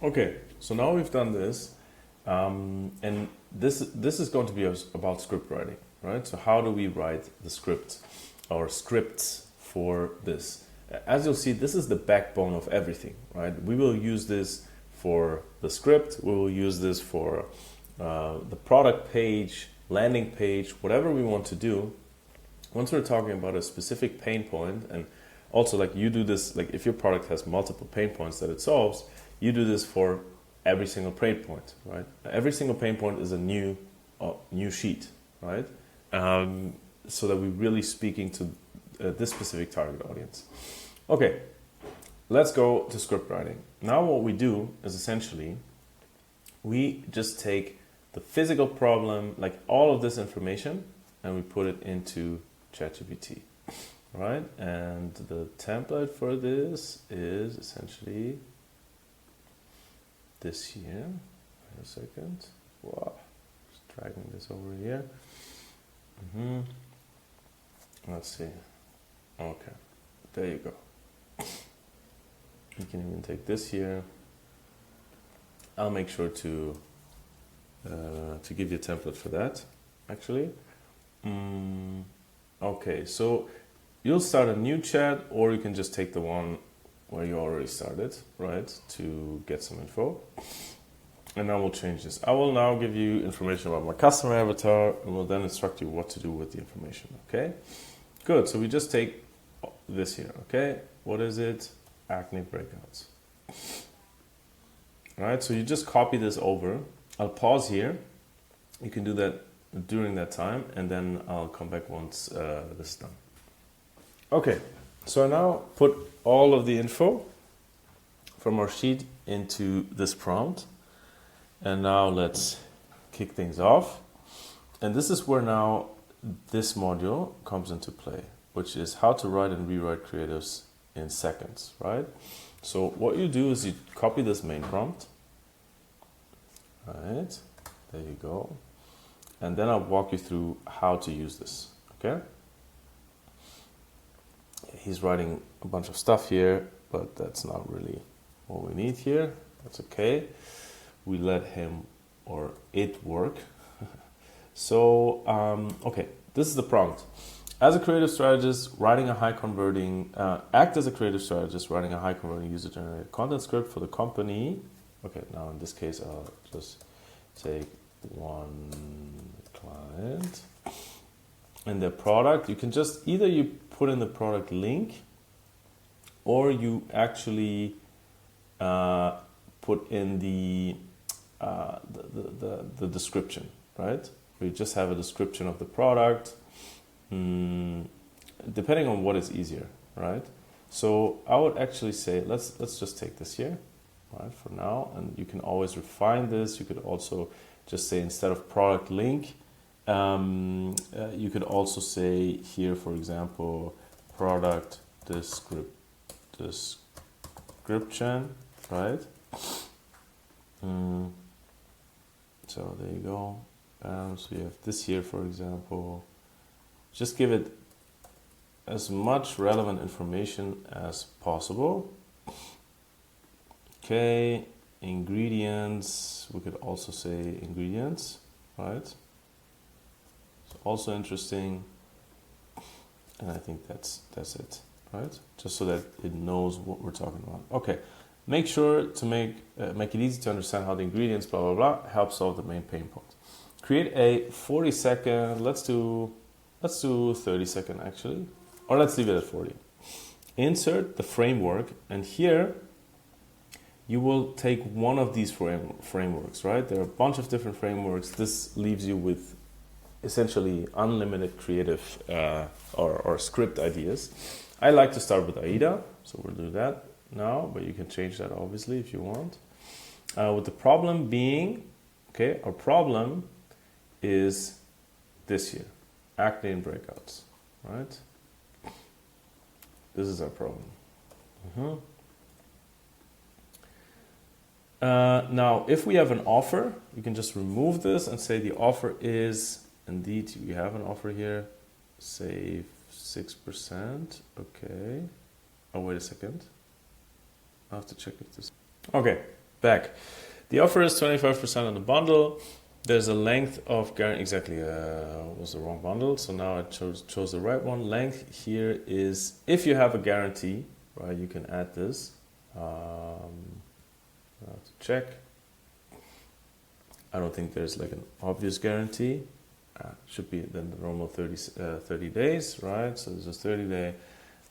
Okay, so now we've done this, and this is going to be about script writing, right? So how do we write the script or scripts for this? As you'll see, this is the backbone of everything, right? We will use this for the script. We will use this for the product page, landing page, whatever we want to do. Once we're talking about a specific pain point, and also like you do this, like if your product has multiple pain points that it solves, you do this for every single pain point, right? Every single pain point is a new sheet, right? So that we're really speaking to this specific target audience. Okay, let's go to script writing. Now what we do is essentially, we just take the physical problem, like all of this information, and we put it into ChatGPT, right? And the template for this is essentially this here. Wait a second. Wow, just dragging this over here. Let's see. Okay, there you go. You can even take this here. I'll make sure to give you a template for that, actually. Okay, so you'll start a new chat, or you can just take the one where you already started, right, to get some info. And now we'll change this. I will now give you information about my customer avatar, and will then instruct you what to do with the information, okay? Good, so we just take this here, okay? What is it? Acne breakouts. All right, so you just copy this over. I'll pause here. You can do that during that time, and then I'll come back once this is done. Okay, so I now put all of the info from our sheet into this prompt. And now let's kick things off. And this is where now this module comes into play, which is how to write and rewrite creatives in seconds, right? So what you do is you copy this main prompt, right? There you go. And then I'll walk you through how to use this, okay? He's writing a bunch of stuff here, but that's not really what we need here. That's okay. We let him or it work. So, okay, this is the prompt. As a creative strategist, writing a high converting, act as a creative strategist, writing a high converting user generated content script for the company. Okay, now in this case, I'll just take one client and their product. You can just either you put in the product link, or you actually put in the description, right? We just have a description of the product, depending on what is easier, right? So I would actually say let's just take this here, right, for now, and you can always refine this. You could also just say, instead of product link, you could also say here, for example, product description, right? So there you go. So you have this here, for example. Just give it as much relevant information as possible. Okay, ingredients. We could also say ingredients, right? So also interesting. And I think that's it, right? Just so that it knows what we're talking about. Okay. Make sure to make it easy to understand how the ingredients, blah, blah, blah, help solve the main pain point. Create a 40-second, let's do 30-second actually, or let's leave it at 40. Insert the framework, and here you will take one of these frameworks, right? There are a bunch of different frameworks. This leaves you with essentially unlimited creative or script ideas. I like to start with AIDA, so we'll do that now, but you can change that obviously if you want. With the problem being, okay, our problem is this here, acne and breakouts, right? This is our problem. Now, if we have an offer, you can just remove this and say the offer is, indeed, you have an offer here, save 6%, okay. Oh, wait a second. I have to check if this. Okay, back. The offer is 25% on the bundle. There's a length of guarantee. Exactly, was the wrong bundle. So now I chose the right one. Length here is if you have a guarantee, right? You can add this. I have to check. I don't think there's like an obvious guarantee. Should be then the normal 30 days, right? So there's a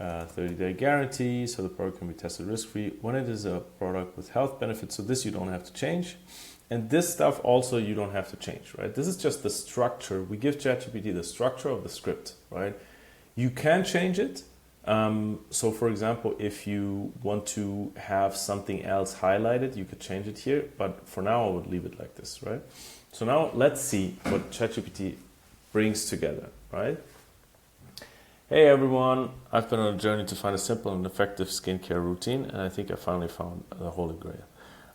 30-day guarantee, so the product can be tested risk-free when it is a product with health benefits. So this you don't have to change. And this stuff also you don't have to change, right? This is just the structure. We give ChatGPT the structure of the script, right? You can change it. So for example, if you want to have something else highlighted, you could change it here. But for now, I would leave it like this, right? So now let's see what ChatGPT brings together, right? Hey everyone, I've been on a journey to find a simple and effective skincare routine, and I think I finally found the holy grail.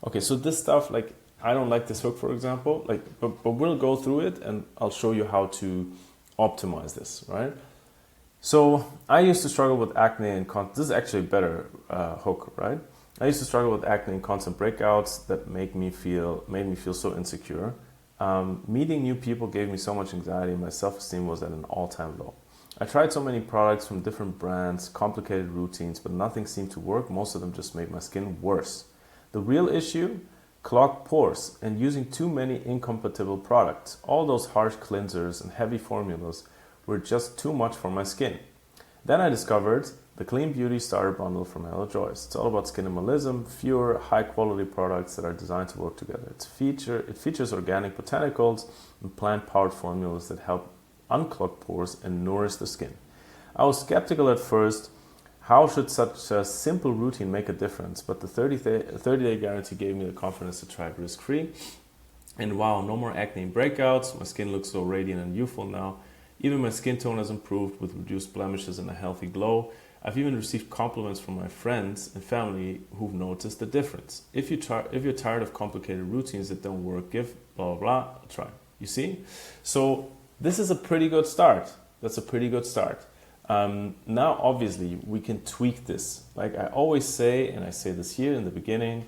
Okay, so this stuff, like, I don't like this hook, for example, like, but we'll go through it and I'll show you how to optimize this, right? So I used to struggle with acne and this is actually a better hook, right? I used to struggle with acne and constant breakouts that made me feel so insecure. Meeting new people gave me so much anxiety and my self-esteem was at an all-time low. I tried so many products from different brands, complicated routines, but nothing seemed to work. Most of them just made my skin worse. The real issue? Clogged pores and using too many incompatible products. All those harsh cleansers and heavy formulas were just too much for my skin. Then I discovered the Clean Beauty Starter Bundle from Hello Joyce. It's all about skin minimalism, fewer high-quality products that are designed to work together. It features organic botanicals and plant-powered formulas that help unclog pores and nourish the skin. I was skeptical at first. How should such a simple routine make a difference? But the 30-day guarantee gave me the confidence to try it risk-free. And wow, no more acne and breakouts. My skin looks so radiant and youthful now. Even my skin tone has improved with reduced blemishes and a healthy glow. I've even received compliments from my friends and family who've noticed the difference. If you're tired of complicated routines that don't work, give blah, blah, blah, a try. You see? So this is a pretty good start. That's a pretty good start. Now, obviously, we can tweak this. Like I always say, and I say this here in the beginning,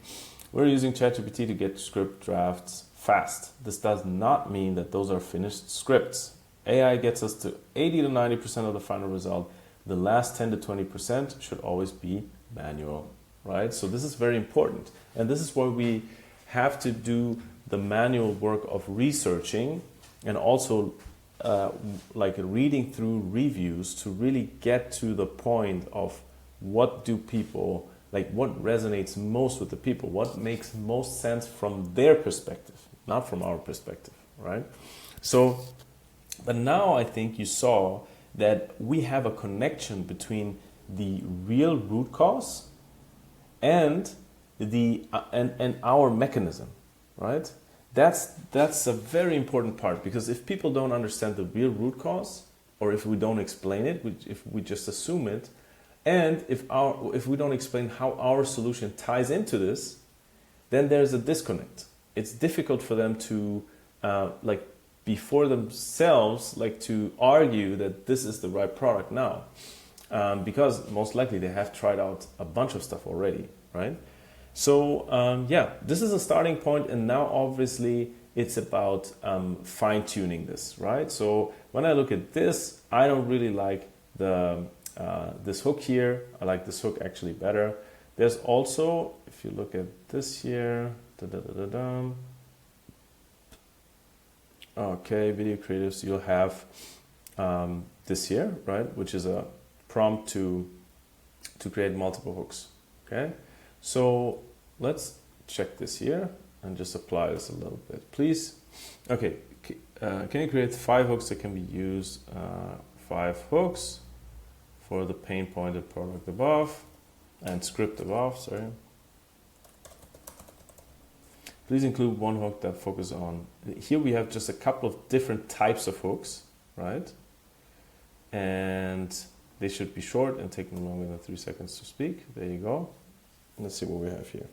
we're using ChatGPT to get script drafts fast. This does not mean that those are finished scripts. AI gets us to 80 to 90% of the final result. The last 10 to 20% should always be manual, right? So this is very important. And this is why we have to do the manual work of researching and also like reading through reviews to really get to the point of what do people, like what resonates most with the people, what makes most sense from their perspective, not from our perspective, right? So, but now I think you saw that we have a connection between the real root cause and and our mechanism, right? That's a very important part, because if people don't understand the real root cause, or if we don't explain it, if we just assume it, and if we don't explain how our solution ties into this, then there's a disconnect. It's difficult for them to before themselves, like to argue that this is the right product now, because most likely they have tried out a bunch of stuff already, right? So yeah, this is a starting point, and now obviously it's about fine-tuning this, right? So when I look at this, I don't really like this hook here. I like this hook actually better. There's also, if you look at this here, okay, video creatives, you'll have this here, right, which is a prompt to create multiple hooks. Okay, so let's check this here and just apply this a little bit, please. Okay, can you create 5 hooks that can be used? 5 hooks for the pain pointed product above and script above, sorry. Please include 1 hook that focuses on, here we have just a couple of different types of hooks, right? And they should be short and take no longer than 3 seconds to speak. There you go. Let's see what we have here.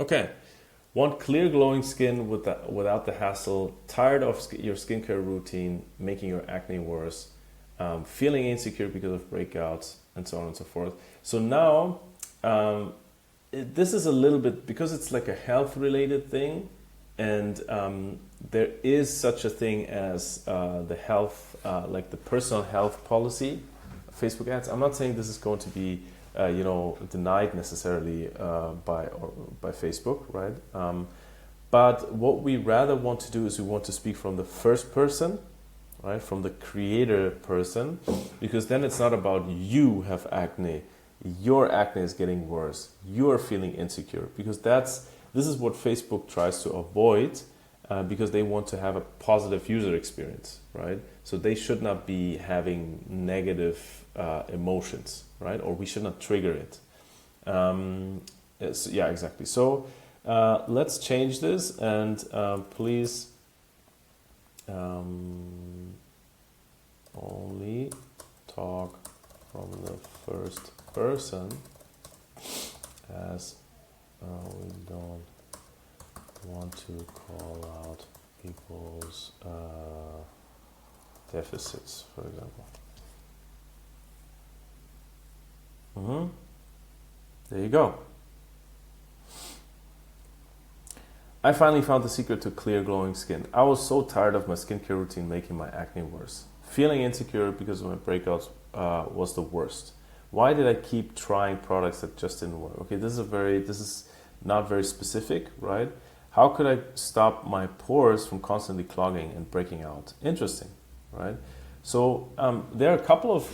Okay. Want clear glowing skin without the hassle, tired of your skincare routine, making your acne worse. feeling insecure because of breakouts, and so on and so forth. So now, this is a little bit, because it's like a health related thing, and there is such a thing as the health, like the personal health policy, Facebook ads. I'm not saying this is going to be denied necessarily by Facebook, right? But what we rather want to do is we want to speak from the first person, right? From the creator person, because then it's not about you have acne, your acne is getting worse, you're feeling insecure, because this is what Facebook tries to avoid, because they want to have a positive user experience, right? So they should not be having negative emotions, right? Or we should not trigger it. Yeah, exactly. So let's change this, and please only talk from the first person, as we don't want to call out people's deficits, for example. There you go. I finally found the secret to clear, glowing skin. I was so tired of my skincare routine making my acne worse. Feeling insecure because of my breakouts was the worst. Why did I keep trying products that just didn't work? Okay, this is not very specific, right? How could I stop my pores from constantly clogging and breaking out? Interesting, right? So there are a couple of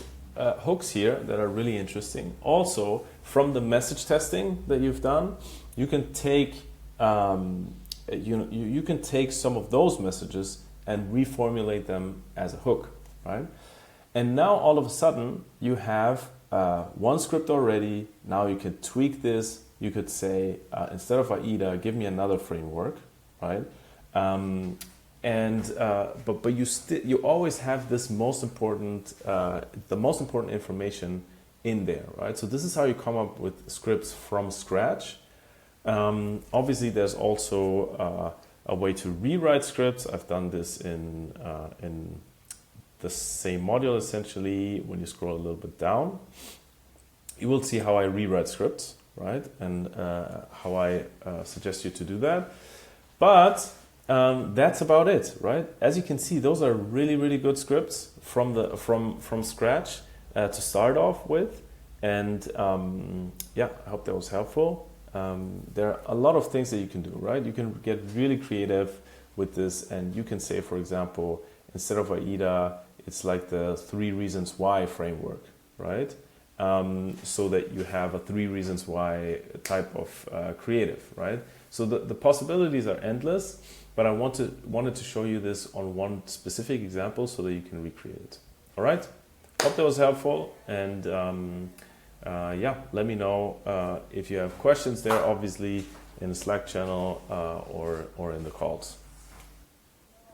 hooks here that are really interesting. Also, from the message testing that you've done, you can take you can take some of those messages and reformulate them as a hook, right? And now all of a sudden you have one script already. Now you can tweak this. You could say, instead of AIDA, give me another framework, right? But you always have this most important, the most important information in there, right? So this is how you come up with scripts from scratch. Obviously, there's also a way to rewrite scripts. I've done this in the same module, essentially. When you scroll a little bit down, you will see how I rewrite scripts, right? And how I suggest you to do that. But that's about it, right? As you can see, those are really, really good scripts from scratch to start off with. And yeah, I hope that was helpful. There are a lot of things that you can do, right? You can get really creative with this, and you can say, for example, instead of AIDA, it's like the 3 reasons why framework, right? So that you have a 3 reasons why type of creative, right? So the possibilities are endless, but I wanted to show you this on one specific example so that you can recreate it. All right? Hope that was helpful, and yeah, let me know if you have questions there, obviously in the Slack channel or in the calls.